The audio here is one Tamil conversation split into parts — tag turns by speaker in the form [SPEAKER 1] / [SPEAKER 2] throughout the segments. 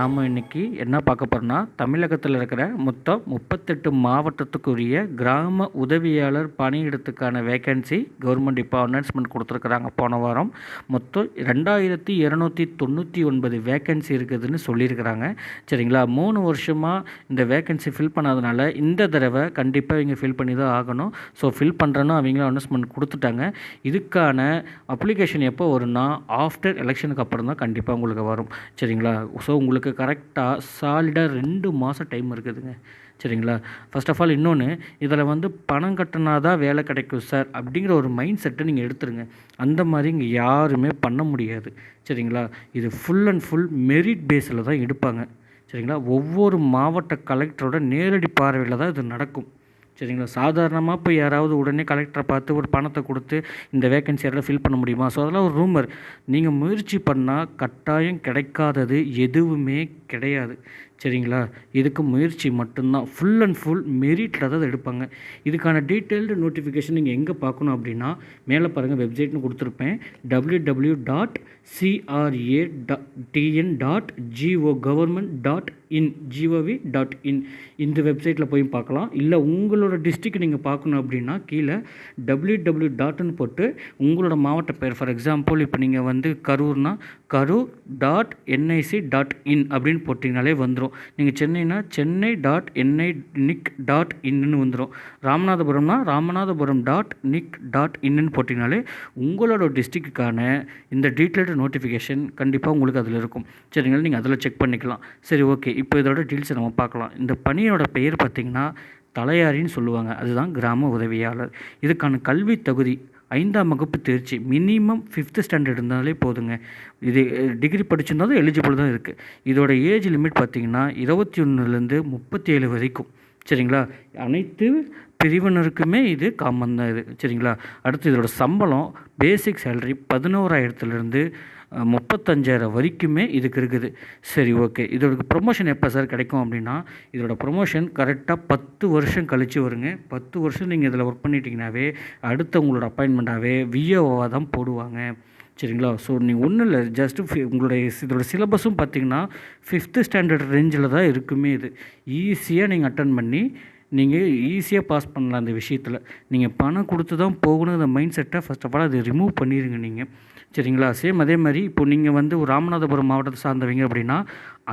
[SPEAKER 1] நாம் இன்றைக்கி என்ன பார்க்க போகிறோம்னா, தமிழகத்தில் இருக்கிற மொத்தம் 38 மாவட்டத்துக்குரிய கிராம உதவியாளர் பணியிடத்துக்கான வேக்கன்சி கவர்மெண்ட் இப்போ அனௌன்ஸ்மெண்ட் கொடுத்துருக்குறாங்க. போன வாரம் மொத்தம் 2299 வேக்கன்சி இருக்குதுன்னு சொல்லியிருக்கிறாங்க. சரிங்களா, 3 வருஷமாக இந்த வேக்கன்சி ஃபில் பண்ணாதனால இந்த தடவை கண்டிப்பாக இவங்க ஃபில் பண்ணி தான் ஆகணும். ஸோ ஃபில் பண்ணுறேன்னு அவங்களும் அனௌன்ஸ்மெண்ட் கொடுத்துட்டாங்க. இதுக்கான அப்ளிகேஷன் எப்போ வரும்னா, ஆஃப்டர் எலெக்ஷனுக்கு அப்புறம் தான் கண்டிப்பாக உங்களுக்கு வரும். சரிங்களா, ஸோ உங்களுக்கு கரெக்டாக சாலிடாக 2 மாதம் டைம் இருக்குதுங்க. சரிங்களா, ஃபர்ஸ்ட் ஆஃப் ஆல் இன்னொன்று, இதில் பணம் கட்டினா தான் வேலை கிடைக்கும் சார் அப்படிங்கிற ஒரு மைண்ட் செட்டை நீங்கள் எடுத்துருங்க. அந்த மாதிரி இங்கே யாருமே பண்ண முடியாது. சரிங்களா, இது ஃபுல் அண்ட் ஃபுல் மெரிட் பேஸில் தான் எடுப்பாங்க. சரிங்களா, ஒவ்வொரு மாவட்ட கலெக்டரோட நேரடி பார்வையில் தான் இது நடக்கும். சரிங்களா, சாதாரணமாக இப்போ யாராவது உடனே கலெக்டரை பார்த்து ஒரு பணத்தை கொடுத்து இந்த வேக்கன்சி யாராவது ஃபில் பண்ண முடியுமா? ஸோ அதெல்லாம் ஒரு ரூமர். நீங்கள் முயற்சி பண்ணால் கட்டாயம் கிடைக்காதது எதுவுமே கிடையாது. சரிங்களா, இதுக்கு முயற்சி மட்டும்தான். ஃபுல் அண்ட் ஃபுல் மெரிட்டில் தான் எடுப்பாங்க. இதுக்கான டீட்டெயில்டு நோட்டிஃபிகேஷன் நீங்கள் எங்கே பார்க்கணும் அப்படின்னா, மேலே பாருங்கள், வெப்சைட்னு கொடுத்துருப்பேன். www.cra.tn.government.in இந்த வெப்சைட்டில் போய் பார்க்கலாம். இல்லை உங்களோட டிஸ்ட்ரிக்ட் நீங்கள் பார்க்கணும் அப்படின்னா கீழே www.ன்னு போட்டு உங்களோட மாவட்ட பேர், ஃபார் எக்ஸாம்பிள் இப்போ நீங்கள் கரூர்னா karur.nic.in அப்படின்னு போட்டிங்கனாலே வந்துடும். நீங்கள் சென்னைனா chennai.nic.in வந்துடும். ராமநாதபுரம்னா ராமநாதபுரம்.nic.in போட்டிங்கனாலே உங்களோட டிஸ்ட்ரிக்டுக்கான இந்த டீட்டெயில்டு நோட்டிஃபிகேஷன் கண்டிப்பாக உங்களுக்கு அதில் இருக்கும். சரிங்களா, நீங்கள் அதில் செக் பண்ணிக்கலாம். சரி, ஓகே, இப்போ இதோட டீட்டெயில்ஸை நம்ம பார்க்கலாம். இந்த பணியோட பெயர் பார்த்திங்கன்னா தலையாரின்னு சொல்லுவாங்க. அதுதான் கிராம உதவியாளர். இதுக்கான கல்வி தகுதி 5ஆம் வகுப்பு தேர்ச்சி, மினிமம் 5th ஸ்டாண்டர்ட் இருந்தாலே போதுங்க. இது டிகிரி படிச்சிருந்தாலும் எலிஜிபிள் தான் இருக்குது. இதோட ஏஜ் லிமிட் பார்த்திங்கன்னா 21லேருந்து 37 வரைக்கும். சரிங்களா, அனைத்து பிரிவினருக்குமே இது காமன் தான் இது. சரிங்களா, அடுத்து இதோட சம்பளம் பேசிக் சேலரி 11,000லேருந்து 35,000 வரைக்குமே இதுக்கு இருக்குது. சரி, ஓகே, இதோட ப்ரொமோஷன் எப்போ சார் கிடைக்கும் அப்படின்னா, இதோட ப்ரொமோஷன் கரெக்டாக 10 வருஷம் கழித்து வருங்க. 10 வருஷம் நீங்கள் இதில் ஒர்க் பண்ணிட்டீங்கன்னாவே அடுத்த உங்களோட அப்பாயின்மெண்ட்டாகவே விஏஓவாக தான் போடுவாங்க. சரிங்களா, ஸோ நீங்கள் ஒன்றும் இல்லை, ஜஸ்ட்டு இதோட சிலபஸும் பார்த்திங்கன்னா 5th ஸ்டாண்டர்ட் ரேஞ்சில் தான் இருக்குமே. இது ஈஸியாக நீங்கள் அட்டன் பண்ணி நீங்கள் ஈஸியாக பாஸ் பண்ணலாம். அந்த விஷயத்தில் நீங்கள் பணம் கொடுத்து தான் போகணும், அந்த மைண்ட் செட்டை ஃபர்ஸ்ட் ஆஃப் ஆல் அதை ரிமூவ் பண்ணிடுங்க நீங்கள். சரிங்களா, சேம் அதே மாதிரி இப்போ நீங்கள் ஒரு ராமநாதபுரம் மாவட்டத்தை சார்ந்தவங்க அப்படின்னா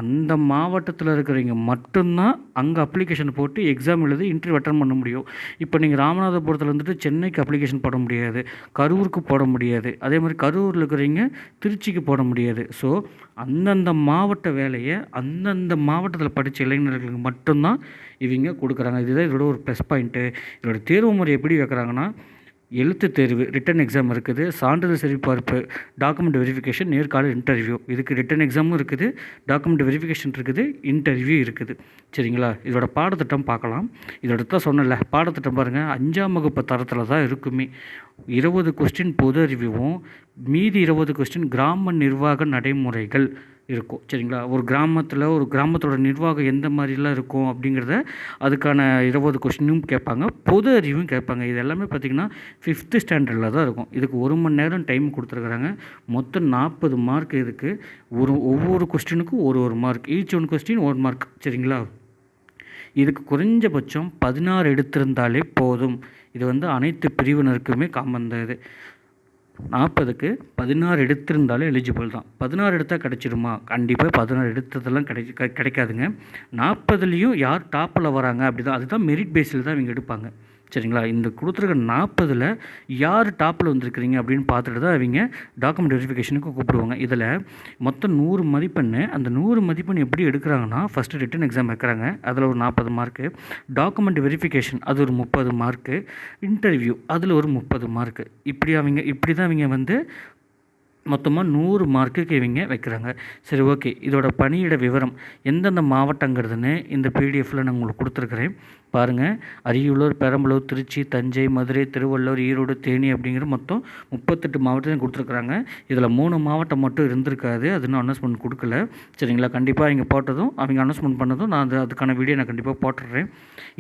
[SPEAKER 1] அந்த மாவட்டத்தில் இருக்கிறவங்க மட்டும்தான் அங்கே அப்ளிகேஷன் போட்டு எக்ஸாம் எழுதி இன்டர்வியூ அட்டன் பண்ண முடியும். இப்போ நீங்கள் ராமநாதபுரத்தில் சென்னைக்கு அப்ளிகேஷன் போட முடியாது, கரூருக்கு போட முடியாது, அதே மாதிரி கரூரில் இருக்கிறவங்க திருச்சிக்கு போட முடியாது. ஸோ அந்தந்த மாவட்ட வேலையை அந்தந்த மாவட்டத்தில் படித்த இளைஞர்களுக்கு மட்டும்தான் இவங்க கொடுக்குறாங்க. இதுதான் இதோட ஒரு ப்ளஸ் பாயிண்ட்டு. இதோட தேர்வு முறை எப்படி வைக்கிறாங்கன்னா, எழுத்து தேர்வு, ரிட்டன் எக்ஸாம் இருக்குது, சான்றிதழ் சரிபார்ப்பு, டாக்குமெண்ட் வெரிஃபிகேஷன், நேர்காணல் இன்டர்வியூ. இதுக்கு ரிட்டன் எக்ஸாமும் இருக்குது, டாக்குமெண்ட் வெரிஃபிகேஷன் இருக்குது, இன்டர்வியூ இருக்குது. சரிங்களா, இதோட பாடத்திட்டம் பார்க்கலாம். இதோட தான் சொன்னல பாடத்திட்டம் பாருங்கள், 5ஆம் வகுப்பு தரத்தில் தான் இருக்குமே. 20 கொஸ்டின் பொது அறிவும், மீதி 20 கொஸ்டின் கிராம நிர்வாக நடைமுறைகள் இருக்கும். சரிங்களா, ஒரு கிராமத்தோட நிர்வாகம் எந்த மாதிரிலாம் இருக்கும் அப்படிங்கிறத அதுக்கான 20 கொஸ்டினும் கேட்பாங்க, பொது அறிவும் கேட்பாங்க. இது எல்லாமே பார்த்திங்கன்னா 5th ஸ்டாண்டர்டில் தான் இருக்கும். இதுக்கு 1 மணி நேரம் டைம் கொடுத்துருக்குறாங்க. மொத்தம் 40 மார்க் இருக்குது. ஒவ்வொரு கொஸ்டினுக்கும் ஒரு mark, each one question 1 mark. சரிங்களா, இதுக்கு குறைஞ்சபட்சம் 16 எடுத்திருந்தாலே போதும். இது அனைத்து பிரிவினருக்குமே காமன் தான். இது 40க்கு 16 எடுத்திருந்தாலும் எலிஜிபிள் தான். 16 எடுத்தால் கிடச்சிடுமா? கண்டிப்பாக 16 எடுத்ததெல்லாம் கிடைக்காதுங்க. 40லேயும் யார் டாப்பில் வராங்க அப்படி தான், அதுதான் மெரிட் பேஸில் தான் இவங்க எடுப்பாங்க. சரிங்களா, இந்த கொடுத்துருக்க 40ல் யார் டாப்பில் வந்திருக்கிறீங்க அப்படின்னு பார்த்துட்டு தான் அவங்க டாக்குமெண்ட் வெரிஃபிகேஷனுக்கு கூப்பிடுவாங்க. இதில் மொத்தம் 100 மதிப்பெண். அந்த 100 மதிப்பெண் எப்படி எடுக்கிறாங்கன்னா, ஃபஸ்ட்டு ரிட்டன் எக்ஸாம் வைக்கிறாங்க, அதில் ஒரு 40 மார்க்கு, டாக்குமெண்ட் வெரிஃபிகேஷன் அது ஒரு 30 மார்க்கு, இன்டர்வியூ அதில் ஒரு 30 மார்க்கு. இப்படி தான் அவங்க மொத்தமாக 100 மார்க்குக்கு இவங்க வைக்கிறாங்க. சரி, ஓகே, இதோட பணியிட விவரம் எந்தெந்த மாவட்டங்கிறதுன்னு இந்த பிடிஎஃப்பில் நான் உங்களுக்கு கொடுத்துருக்குறேன். பாருங்கள், அரியலூர், பெரம்பலூர், திருச்சி, தஞ்சை, மதுரை, திருவள்ளூர், ஈரோடு, தேனி அப்படிங்கிற மொத்தம் 38 மாவட்டம் கொடுத்துருக்குறாங்க. இதில் 3 மாவட்டம் மட்டும் இருந்திருக்காது, அதுன்னு அனௌன்ஸ்மெண்ட் கொடுக்கல. சரிங்களா, கண்டிப்பாக இங்கே போட்டதும் அவங்க அனௌன்ஸ்மெண்ட் பண்ணதும் நான் அதுக்கான வீடியோ நான் கண்டிப்பாக போட்டுடுறேன்.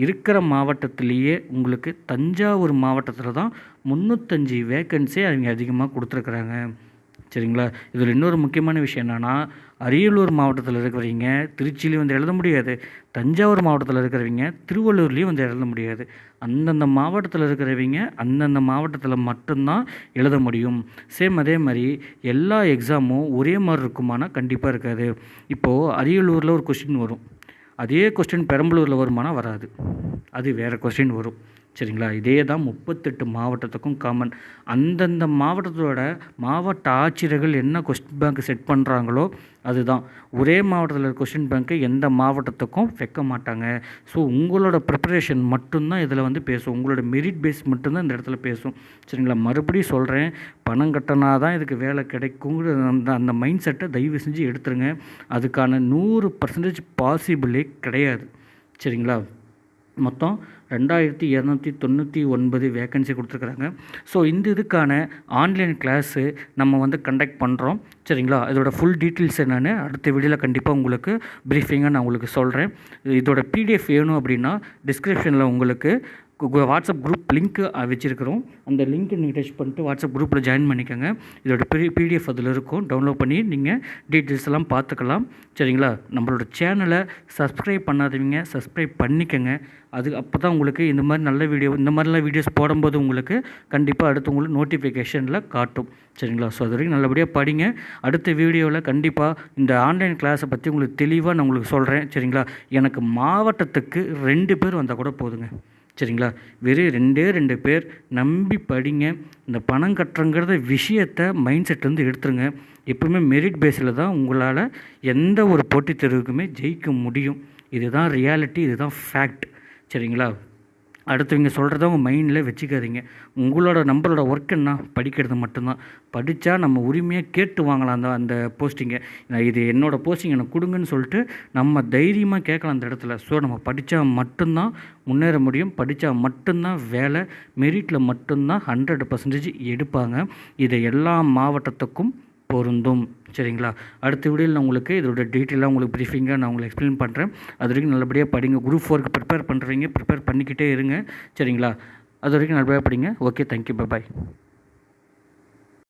[SPEAKER 1] இருக்கிற மாவட்டத்திலேயே உங்களுக்கு தஞ்சாவூர் மாவட்டத்தில் தான் 305 வேக்கன்சி அவங்க அதிகமாக கொடுத்துருக்குறாங்க. சரிங்களா? இதில் இன்னொரு முக்கியமான விஷயம் என்னென்னா, அரியலூர் மாவட்டத்தில் இருக்கிறவங்க திருச்சியிலையும் வந்து எழுத முடியாது, தஞ்சாவூர் மாவட்டத்தில் இருக்கிறவங்க திருவள்ளூர்லேயும் வந்து எழுத முடியாது. அந்தந்த மாவட்டத்தில் இருக்கிறவங்க அந்தந்த மாவட்டத்தில் மட்டும்தான் எழுத முடியும். சேம் அதே மாதிரி எல்லா எக்ஸாமும் ஒரே மாதிரி இருக்குமானா கண்டிப்பாக இருக்காது. இப்போது அரியலூரில் ஒரு கொஸ்டின் வரும், அதே கொஸ்டின் பெரம்பலூரில் வருமானா வராது, அது வேறு கொஸ்டின் வரும். சரிங்களா? இதே தான் 38 மாவட்டத்துக்கும் காமன். அந்தந்த மாவட்டத்தோட மாவட்ட ஆட்சியர்கள் என்ன கொஸ்டின் பேங்க் செட் பண்ணுறாங்களோ அதுதான். ஒரே மாவட்டத்தில் இருக்க கொஸ்டின் பேங்க்கு எந்த மாவட்டத்துக்கும் வைக்க மாட்டாங்க. ஸோ உங்களோட ப்ரிப்பரேஷன் மட்டும்தான் இதில் வந்து பேசும், உங்களோட மெரிட் பேஸ் மட்டும்தான் இந்த இடத்துல பேசும். சரிங்களா? மறுபடியும் சொல்கிறேன், பணம் கட்டினா தான் இதுக்கு வேலை கிடைக்குங்கிற அந்த மைண்ட் செட்டை தயவு செஞ்சு எடுத்துருங்க. அதுக்கான 100% பாசிபிளே கிடையாது. சரிங்களா? மொத்தம் 2299 வேக்கன்சி கொடுத்துருக்குறாங்க. ஸோ இந்த இதுக்கான ஆன்லைன் கிளாஸு நம்ம வந்து கண்டக்ட் பண்ணுறோம். சரிங்களா? இதோட ஃபுல் டீட்டெயில்ஸ் என்னென்னு அடுத்த வீடியோவில் கண்டிப்பாக உங்களுக்கு ப்ரீஃபிங்காக நான் உங்களுக்கு சொல்கிறேன். இதோட பிடிஎஃப் வேணும் அப்படின்னா டிஸ்கிரிப்ஷனில் உங்களுக்கு வாட்ஸ்அப் குரூப் லிங்க் வச்சுருக்கிறோம். அந்த லிங்க்கை நீங்கள் டச் பண்ணிட்டு வாட்ஸ்அப் குரூப்பில் ஜாயின் பண்ணிக்கோங்க. இதோட பிடிஎஃப் அதில் இருக்கும், டவுன்லோட் பண்ணி நீங்கள் டீட்டெயில்ஸ் எல்லாம் பார்த்துக்கலாம். சரிங்களா? நம்மளோட சேனலை சப்ஸ்கிரைப் பண்ணாதவங்க சப்ஸ்கிரைப் பண்ணிக்கோங்க. அப்போ தான் உங்களுக்கு இந்த மாதிரி நல்ல இந்த மாதிரிலாம் வீடியோஸ் போடும்போது உங்களுக்கு கண்டிப்பாக அடுத்து உங்களுக்கு நோட்டிஃபிகேஷனில் காட்டும். சரிங்களா? ஸோ அது வரைக்கும் நல்லபடியாக படிங்க. அடுத்த வீடியோவில் கண்டிப்பாக இந்த ஆன்லைன் கிளாஸை பற்றி உங்களுக்கு தெளிவாக நான் உங்களுக்கு சொல்கிறேன். சரிங்களா? எனக்கு மாவட்டத்துக்கு 2 பேர் வந்தால் கூட போதுங்க. சரிங்களா? வெறும் 2 பேர் நம்பி படிங்க. இந்த பணம் கட்டுறங்கிறத விஷயத்தை மைண்ட் செட்லேருந்து எடுத்துருங்க. எப்பவுமே மெரிட் பேஸில் தான் உங்களால் எந்த ஒரு போட்டித் தேர்வுக்குமே ஜெயிக்க முடியும். இதுதான் ரியாலிட்டி, இதுதான் ஃபேக்ட். சரிங்களா? அடுத்தவங்க சொல்கிறத உங்கள் மைண்டில் வச்சுக்காதீங்க. நம்மளோட ஒர்க் என்ன, படிக்கிறது மட்டும்தான். படித்தா நம்ம உரிமையாக கேட்டு வாங்கலாம் அந்த போஸ்டிங்கை. இது என்னோடய போஸ்டிங் எனக்கு கொடுங்கன்னு சொல்லிட்டு நம்ம தைரியமாக கேட்கலாம் அந்த இடத்துல. ஸோ நம்ம படித்தா மட்டும்தான் முன்னேற முடியும், படித்தா மட்டும்தான் வேலை, மெரிட்டில் மட்டும்தான் 100% எடுப்பாங்க. இதை எல்லா மாவட்டத்துக்கும் பொருந்தும். சரிங்களா? அடுத்த வீடியோவில் நான் உங்களுக்கு இதோட டீட்டெயிலாக உங்களுக்கு ப்ரீஃபிங்காக நான் உங்களுக்கு எக்ஸ்பிளைன் பண்ணுறேன். அது வரைக்கும் நல்லபடியாக படிங்க. குரூப் 4க்கு ப்ரிப்பேர் பண்ணுறவங்க ப்ரிப்பேர் பண்ணிக்கிட்டே இருங்க. சரிங்களா? அது வரைக்கும் நல்லபடியாக படிங்க. Okay, thank you, bye bye.